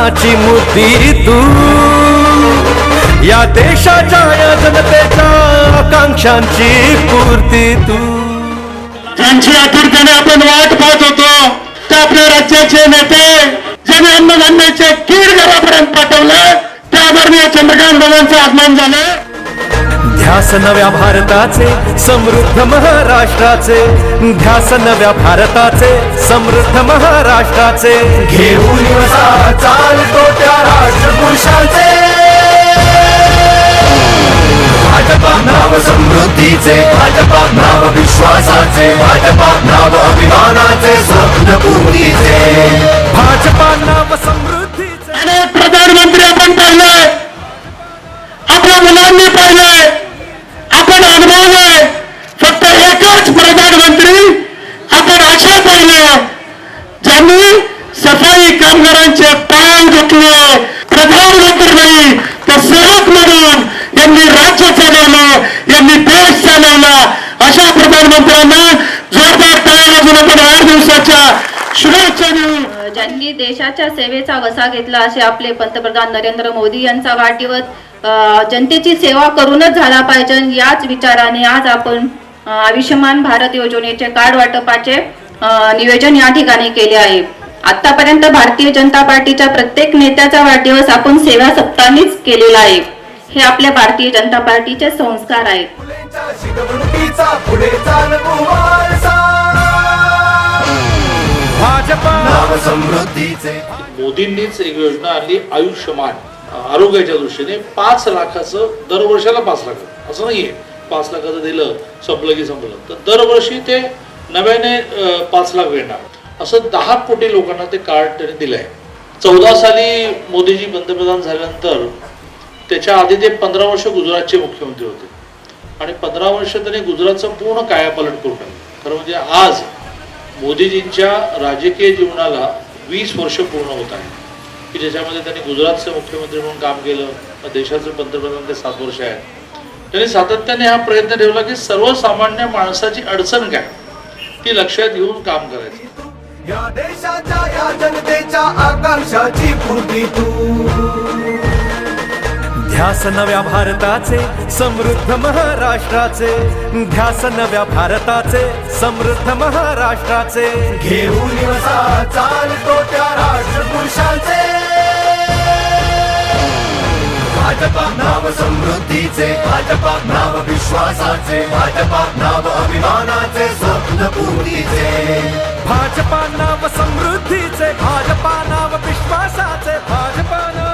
विकासाची मूर्ती तू, या देशाच्या या जनतेच्या आकांक्षांची पूर्ती तू. ज्यांची आतुरतेने आपण वाट पाहत होतो ते आपल्या राज्याचे नेते, ज्यांनी अन्नधान्याचे कीड घरापर्यंत पाठवले, त्या आदरणीय चंद्रकांत बाबांचं आगमन झालं. ध्यास नव्या भारताचे, समृद्ध महाराष्ट्राचे, ध्यास नव्या भारताचे, समृद्ध महाराष्ट्राचे. घेऊन चालतो त्या राष्ट्रपुरुषाचे, भाजपा नाव समृद्धीचे, भाजपा नाव विश्वासाचे, भाजपा नाव अभिमानाचे, स्वप्न पूर्तीचे, भाजपा नाव समृद्धीचे. अनेक प्रधानमंत्री आपण पाहिले, आपल्या मुलांनी पाहिले, आपण अनुभवले. फक्त एकच प्रधानमंत्री आपण अशा पाहिले ज्यांनी सफाई कामगारांचे पाय धुतले. प्रधानमंत्री नाही तर सेवक म्हणून यांनी राज्य चालवलं, यांनी देश चालवला. अशा प्रधानमंत्र्यांना जोरदार टाळ्या वाजवून आपण वाढदिवसाच्या शुभेच्छा देऊ. ज्यांनी देशाच्या सेवेचा वसा घेतला असे आपले पंतप्रधान नरेंद्र मोदी यांचा वाढदिवस जनतेची सेवा करूनच झाला पाहिजे, याच विचाराने आज आपण आयुष्यमान भारत योजनेचे कार्ड वाटपाचे नियोजन या ठिकाणी केले आहे. आतापर्यंत भारतीय जनता पार्टीच्या प्रत्येक नेत्याचा वाढदिवस आपण सेवा सप्ताहानेच केलेला आहे. हे आपल्या भारतीय जनता पार्टीचे संस्कार आहेत. मोदींनीच एक योजना आणली आयुष्यमान आरोग्याच्या दृष्टीने. 5 लाखाचं दरवर्षाला 5 लाख असं नाहीये 5 लाखाचं दिलं संपलं की संपलं, तर दरवर्षी ते नव्याने 5 लाख मिळणार असं 10 कोटी लोकांना ते कार्ड त्यांनी दिलंय. 14 साली मोदीजी पंतप्रधान झाल्यानंतर त्याच्या आधी ते 15 वर्ष गुजरातचे मुख्यमंत्री होते आणि 15 वर्ष त्यांनी गुजरातचं पूर्ण कायापालट करून टाकलं. खरं म्हणजे आज मोदीजींच्या राजकीय जीवनाला 20 वर्ष पूर्ण होत आहे की ज्याच्यामध्ये त्यांनी गुजरातचे मुख्यमंत्री म्हणून काम केलं, देशाचे पंतप्रधान ते 7 वर्ष आहेत. त्यांनी सातत्याने हा प्रयत्न ठेवला की सर्वसामान्य माणसाची अडचण काय ती लक्षात घेऊन काम करायचं. या देशाच्या या जनतेच्या आकांक्षाची पूर्ती तू, ध्यास नव्या भारताचे, समृद्ध महाराष्ट्राचे, ध्यास नव्या भारताचे, समृद्ध महाराष्ट्राचे. घेऊन चालतो त्या राष्ट्रपुरुषाचे, भाजपा नाव समृद्धीचे, भाजपा नाव विश्वासाचे, भाजपा नाव अभिमानाचे, स्वप्न पूर्तीचे, भाजपा नाव समृद्धीचे, भाजपा नाव विश्वासाचे, भाजपा नाव